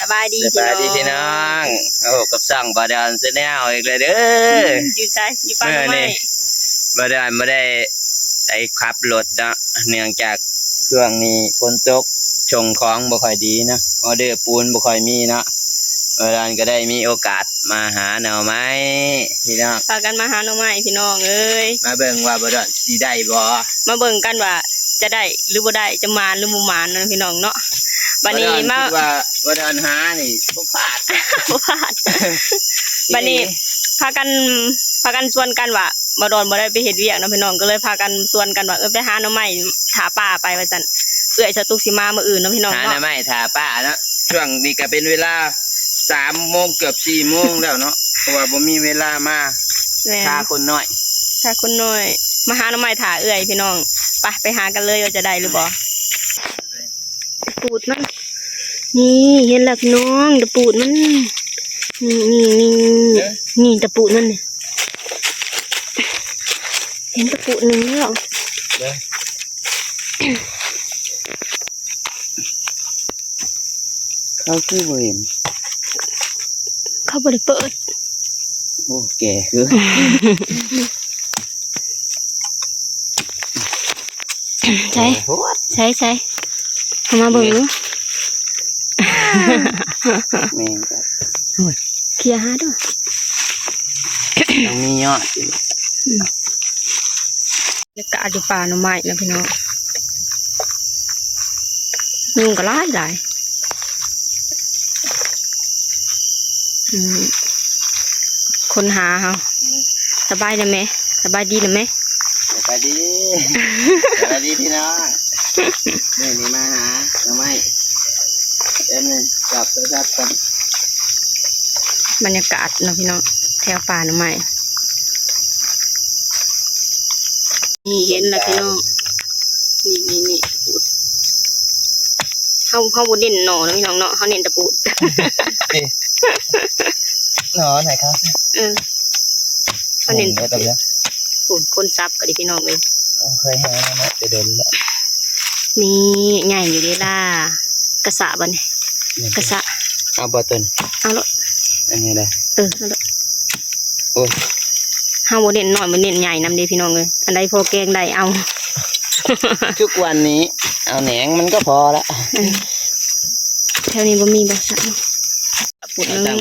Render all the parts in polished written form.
สบายดีพี่น้องโอ้กับสั่งบาดาลเสนเอาอีกเลยเด้ออยู่ใจอยู่ปากทำไมบาดาลไม่ได้ไอ้ขับรถนะเนื่องจากเครื่องนี้ฝนตกชงของบ่ค่อยดีนะออเดอร์ปูนบ่ค่อยมีนะบาดาลก็ได้มีโอกาสมาหาหน่อไม้พี่น้องพากันมาหาหน่อไม้พี่น้องเอ้ยมาเบิ่งว่าบาดาลสิได้บ่มาเบิ่งกันว่าจะได้หรือบ่ได้จะมานหรือบ่มานนะพี่น้องเนาะบัดนี้มาว่าบาดาลหานี่บ่พลาดบัดนี้พากันชวนกันว่าบ่ดอนบ่ได้ไปเฮ็ดเวียกนะพี่น้องก็เลยพากันชวนกันว่าไปหาหน่อไม้ถาป่าไปว่าซั่นเอื้อยสตุกสิมามื้ออื่นเนาะพี่น้องหาหเนาะน่อไม้ถาป่าเนาะช่วงนี้ก็เป็นเวลา3 โมงเกือบ4 โมงแล้วเนาะเพราะว่าบ่มีเวลามาถ้าคนน้อยมาหาหน่อไม้ถาเอื้อยพี่น้องไปหากันเลยว่าจะได้หรือบ่ปูดมันนี่เห็นแล้วพี่น้องตะปูดมันนี่ตะปูดมันเนี่ยเห็นตะปูดหนึ่งแล้วเขาคือบ่เห็นเขาบ่ได้เปิดโอ้แก่คือใช่ทำมาเบิ่งดูแมงครับเคลียร์หาด้วยต้องมียอดแล้วก็อาจจะป่าหน่อไม้นะพี่น้องยุงก็หลายคนหาเขาสบายได้ไหมสบายดีได้ไหมสบายดีพี่น้องนี่มาหาหน่อไม้เอ็มนี่จับโทรศัพท์กันบรรยากาศนะพี่น้องแถวป่าหน่อไม้นี่เห็นแล้วพี่น้องนี่ตะปูดเขาบนเด่นหน่อนะพี่น้องเนาะเขาเน้นตะปูดหน่อไหนครับเขาเน้นตะปูดคนซับก็ดีพี่น้องเลยเคยหามาจะเดินแล้วนี่ใหญ่อยู่ดีล่ะกระสะบันกระสะเอาบอตันเอาละอันนี้ได้เอาละโอ้ห้าโมเด่นหน่อยมันเด่นใหญ่นำดีพี่น้องเลยอันใดพอแกงได้เอาทุกวันนี้เอาแหนงมันก็พอละแถวนี้บ่มีบ่ซับปุ่นนึง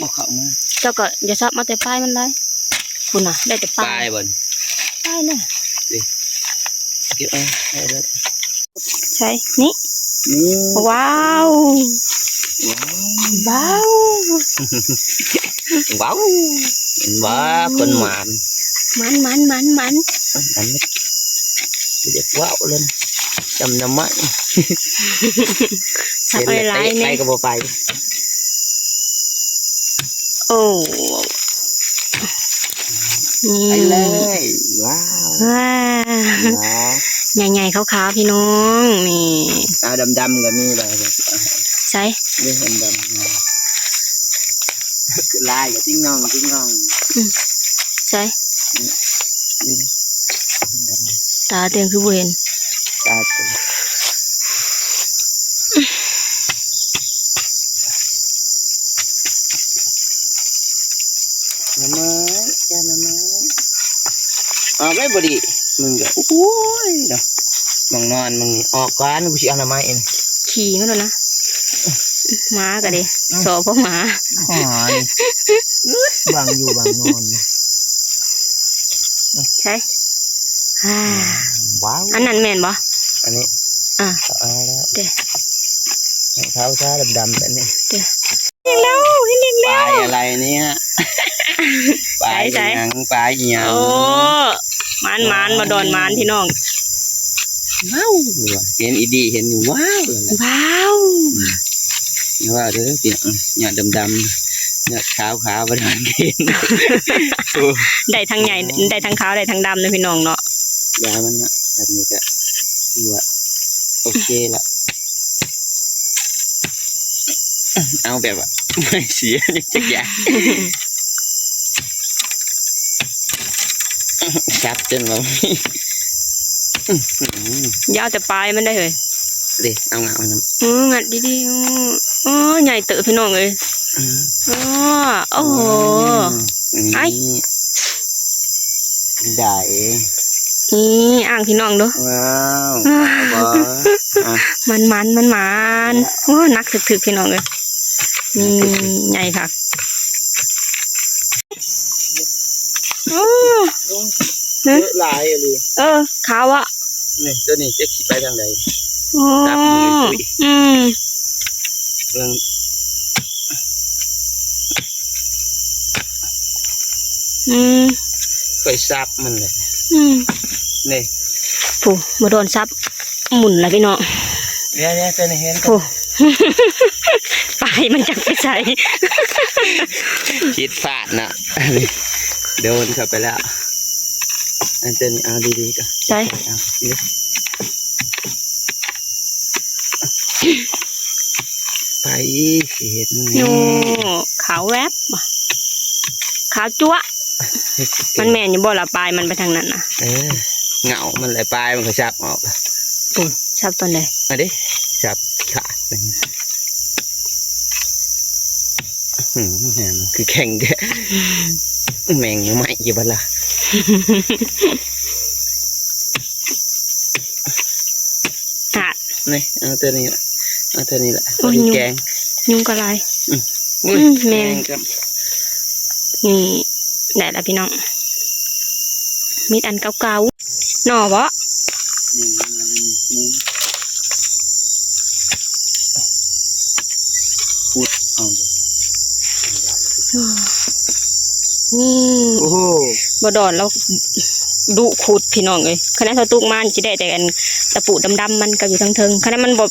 บอกเขามาเจ้าก็อย่าซับมาแต่ปลายมันเลยปุ่นน่ะได้แต่ปลายบนปลายเลยเก็บเอาใช่นี่ว้าวว้าวว้าคนหมันมันเด็กว้าวเลยจำน้ำมันสับอะไรเนี่ยไปก็บ่ไปโอ้ไปเลยว้าวใหญ่ๆขาวๆพี่น้องนี่เอาดำๆก็มีเลยใช่เรื่องดำลายกับจิ้งน้องใช่ตาเตียงคือเวนตาเตียงน้ำไม้ออกได้บดีมึงก็โอ้ยเนาะมึงนอนมึงออกก้านกูชี้เอาน้ำไม้เองขี่ไม่รู้นะหมากันดิสอพวกหมาบางอยู่บางนอนใช่ว้าวอันนั้นแม่นบ่อันนี้เอาแล้วเดี๋ยวเท้าช้าดำๆแบบนี้เดี๋ยวเลี้ยงแล้วปลายอะไรเนี่ยปลายยังโอ้มันมาโดนมันพี่น้องว้าวเห็นอีดีเห็นว้าวว้าวเด้อเปียกหยาดดำหยาดขาวบริหารกินได้ทั้งใหญ่ได้ทั้งขาวได้ทั้งดำนะพี่น้องเนาะยามันนะแบบนี้ก็คือว่าโอเคละเอาแบบว่าไม่เสียจักอย่างชับจนแบบยาวแต่ปลายมันได้เลย ดิเอาเงาน้ำ งัดดีๆใหญ่เต๋อพี่น้องเลยโอ้โห ไอ้ ได้ นี่อ่างพี่น้องดู ว้าวอ่ะ มันโอ้นักถึกๆพี่น้องเลยนี่ใหญ่ค่ะโอ้ เยอะหลายเลย ขาวอ่ะ นี่ตัวนี้จะขี่ไปทางใด โอ้ จับมือคุย เรื่อง เคยซับมันเลยนี่ ผู้มาโดนซับหมุนแล้วพี่น้อง เนี่ยตัวนี้เห็น ผู้ ไปมันจะไปใส่ คิดฟาดนะโดนเข้าไปแล้วอันตัวนี้เอาดีๆก็ ใช่ เอาดิไปเห็น โอ้ขาวแวบว่ะขาวจั๊วะมันแม่นอยู่บ่ละปลายมันไปทางนั้นนะ เหงามันไหลปลายมันก็จับออก ปุ่นชับตอนไหน มาดิจับขาดไปแหมมันคือแข่งเด้แมงไม่กี่บัลละ ขาด นี่เอาตัวนี้ละเอาตัวนี้ละ โอ้ย แกง ยุ่งกระไร อุ้ย แมง ครับ นี่ได้แล้วพี่น้องมีดอันเก่าๆหน่อบ่ นี่พูดเอาเลย นี่ โอ้โห บ่ดอนแล้วดุขุดพี่น้องเลยขณะเขาตุกมันจะได้แต่อันตะปูดำๆมันก็อยู่ทั้งเทิงขณะมันบ่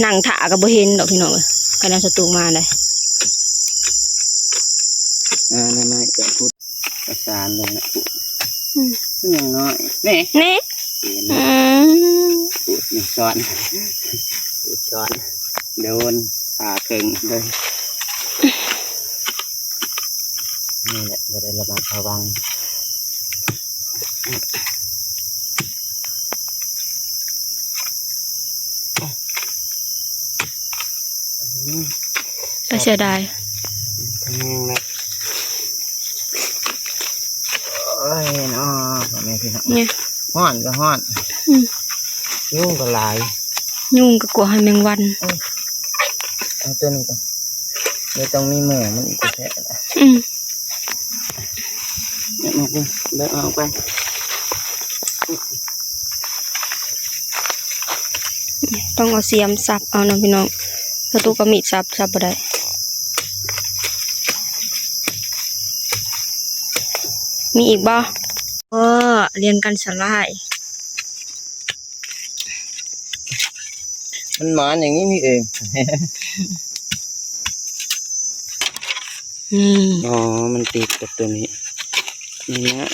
หนังถาก็บ่เห็นดอกพี่น้องเลยขณะเขาตุกมาเลย ไม่จะพูดประสานเลยนะพูดอย่างน้อยนี่ นี่ เห็น อืม พูดมีซ้อนพูดซ้อนโดนผ่าเข่งเลยนี่แหละบริระมัดระวังก็เสียดาย ทำยังไงโอ้ยเนาะพ่อแม่พี่น้อง เนี่ย ห้อนก็ห้อนยุ่งก็หลาย ยุ่งก็กลัวให้แมงวัน เอาตัวนี้ก่อนไม่ต้องมีหมูมันอีกแค่ละ เดินออกไป ต้องเอาเสียมสับเอานะพี่น้องประตูก็มีดสับบ่ได้มีอีกบ่เรียนกันสลาย มันหมาอย่างนี้นี่เอง อ๋อ มันติดกับตัวนี้นี่นะ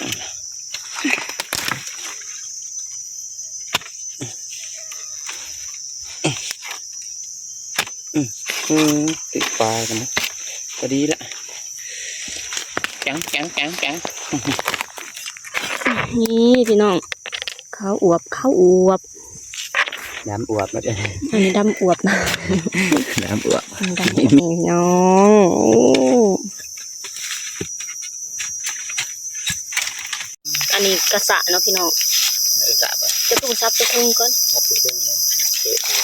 ติดปลากันนะพอดีละจัง นี่พี่น้องข้าวอวบดำอวบมาเลย อันนี้ดำอวบนะ ดำอวบ ดำอวบพี่น้องโอ้อันนี้กระสะเนาะพี่น้อง ไม่ทราบอ่ะ จะตู้ซับจะทุ่งก่อน ชอบเรื่องนั้นเจ๊ตั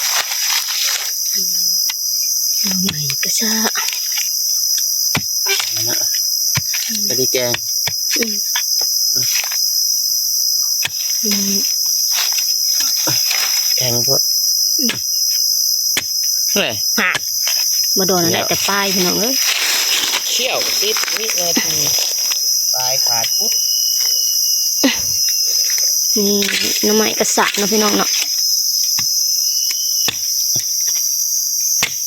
ว ใหม่กระสะ นั่นนะพอดีแกง แกงพวกเฮ้ย มาโดนอะไรแต่ป้ายพี่น้องเอ้ย เชี่ยวติดวินาทีปลายขาดปุ๊บ นี่น้ำใหม่กระสะเนาะพี่น้องเนาะ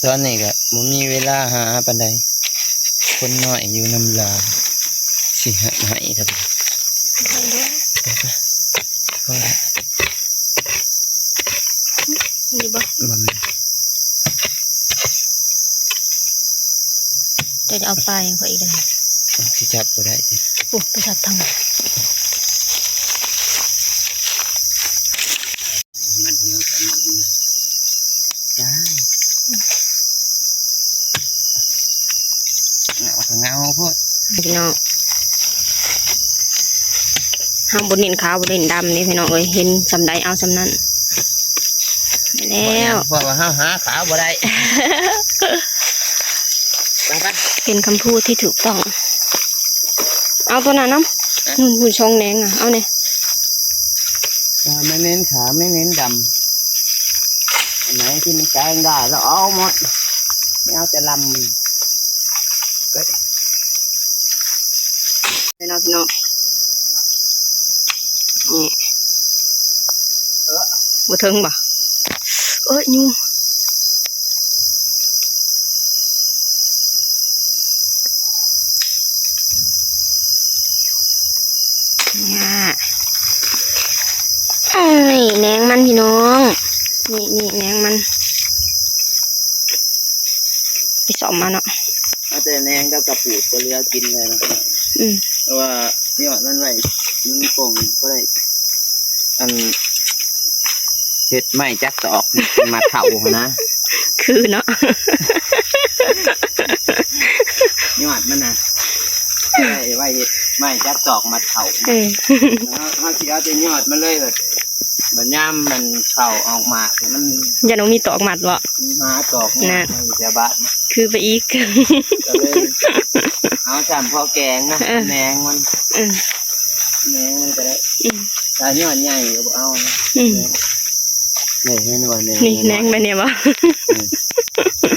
ตอนนี้ก็มันมีเวลาหาปันใดคนน้อยอยู่น้ำลาสิหายครับก็ได้ นี่บ่ มัน จะเอาปลาอย่างเขาอีกได้ ที่จับก็ได้ โอ้ไปจับทางไหน มันเดียวกัน เงาพูด พี่น้องห้ามบนเน้นขาวบนเน้นดำนี่พี่น้องเอ้ยเห็นสำใดเอาสำนั้นได้แล้ว เพราะว่าหาขาวบ่ได้ ไป เป็นคำพูดที่ถูกต้องเอาตัวนั้นน้ำนุ่นหุ่นชงแหนงอ่ะเอาเนี่ย ไม่เน้นขาไม่เน้นดำอันไหนที่มันแกงได้เราเอาหมดไม่เอาแต่ลำ พี่น้องนี่บ่ถึงบ่เอ้ยยูเนี่ยนี่แหนงมันพี่น้องนี่แหนงมันไปสอมมาเนาะ เอาแต่แนงกับกระปูดก็เลือกินเลยนะ เพราะว่านี่ว่านั่นไว้มันคงก็ได้อันเห็ดไม้จักตอกมาเข่านะ คือเนาะ นี่ว่ามันนะไว้เห็ดไม้จักตอกมาเข่าถ้าสิเอาแต่ยอดมันเลยแบบมันย่ำมันเข่าออกมามัน อย่าน้องมีตอกหมัดบ่ หาตอกมาอยู่แต่บ้าน คือไปอีก ก็เลยเอาจำพอแกงนะแหนงมันแหนงมันก็ได้แต่ยอดใหญ่ก็เอานะนี่เห็นว่าเนี่ย นี่แหนงไปเนี่ยบ่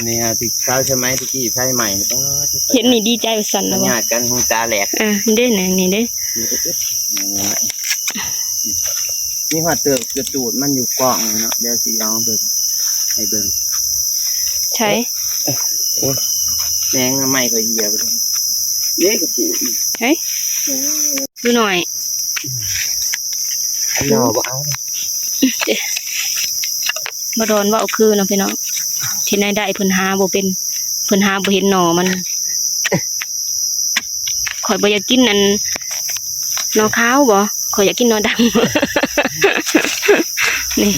นี่ฮะที่เขาใช่ไหมที่กี้ไฟใหม่ก็ เห็นนี่ดีใจสั่นแล้วบ่ ญาติกันหูตาแหลก เด้แหนงนี่เด้ นี่หัวเติบกระจูดมันอยู่กล่องเนาะเดี๋ยวสิเอาเบิ่งให้เบิ่ง ใช่ แมงใหม่ก็เหยียบเลยเล็กกระปูด เฮ้ยดูหน่อย อันนอบ่เอา บ่โดนว่าเอาคือเนาะพี่น้องที่ไหนได้เพิ่นหาบ่เป็นเพิ่นหาบ่เห็นหน่อมันข่อยบ่อยากกินอันหน่อขาวบ่ข่อยอยากกินหน่อดำ นี่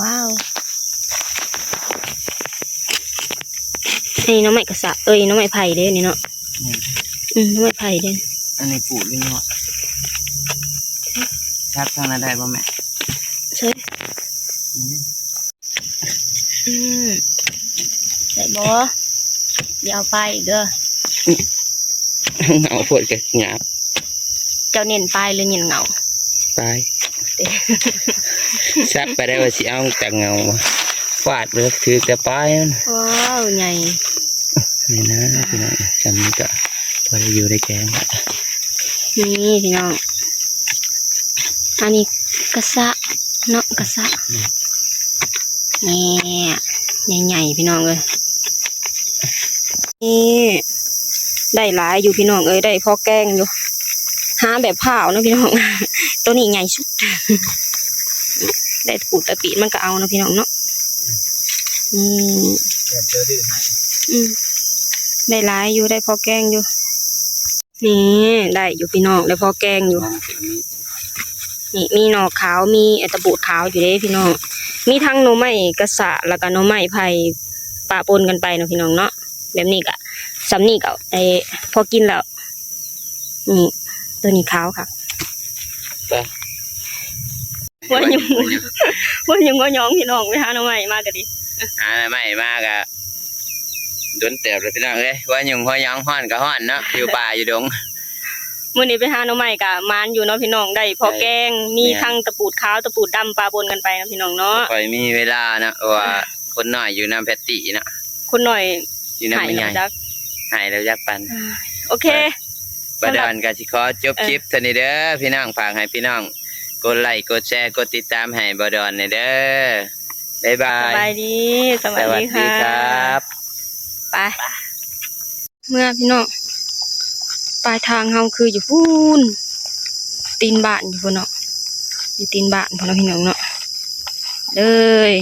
ว้าวนี่น้องไม้กระสะน้องไม้ไผ่เด้นี่เนาะน้องไม้ไผ่เด้ อันนี้ปูดเลยเนาะชัดทางนั้นได้ป่ะแม่ ใช่ได้บ่เดี๋ยวเอาไปอีกเด้อ เอาปวดกับหยาบ เจ้าเน้นปลายหรือเน้นเงา ไปซักไปได้ว่าสิเอาแต่เงาฟาดเลยถือแต่ปลายมัน ว้าวใหญ่ นี่นะพี่น้องจำนี่ก็พอได้อยู่ได้แกงละ นี่พี่น้องอันนี้กระสะเนาะกระสะนี่ใหญ่ๆพี่น้องเลยนี่ได้หลายอยู่พี่น้องเอ้ยได้พอแกงอยู่หาแบบเผานะพี่น้อง ตัวนี้ใหญ่สุด ได้ปูดตะปีมันก็เอานะพี่น้องเนาะเจอดื้อหาย ได้หลายอยู่ได้พอแกงอยู่นี่ได้อยู่พี่น้องได้พอแกงอยู่นี่มีหน่อขาวมีตะบูดขาวอยู่เด้พี่น้องมีทั้งหน่อไม้กระสะแล้วก็หน่อไม้ไผ่ปะปนกันไปเนาะพี่น้องเนาะแบบนี้ก็สำนี่ก็พอกินแล้วนี่ตัวนี้ขาวค่ะว่ายังว่าย้องพี่น้องไปหาหน่อไม้มากกันดิหาไม่มากอะโดนเต็บเลยพี่น้องเอ้ยว่ายุงว่าย้องห้อนก็ห้อนเนาะอยู่ป่าอยู่ดง มื้อนี้ไปหาหน่อไม้ก็มานอยู่เนาะพี่น้องได้พอแกงมีทั้งตะปูดขาวตะปูดดำปลาปนกันไปนะพี่น้องเนาะค่อยมีเวลานะว่าคนหน่อยอยู่น้ำแพตตี้นะ คนหน่อย อยู่น้ำไม่ใหญ่หายแล้วยักปันโอเคประดอนกับชิคอจบคลิปเท่านี้เด้อพี่น้องฝากให้พี่น้องกดไลค์กดแชร์กดติดตามให้บดอนเด้อบ๊ายบาย สบายดีสวัสดีครับ ไปเมื่อพี่น้องปลายทางเฮาคืออยู่พูนตีนบ้านอยู่พุ่นเนาะอยู่ตีนบ้านพุ่นเนาะพี่น้องเนาะเลย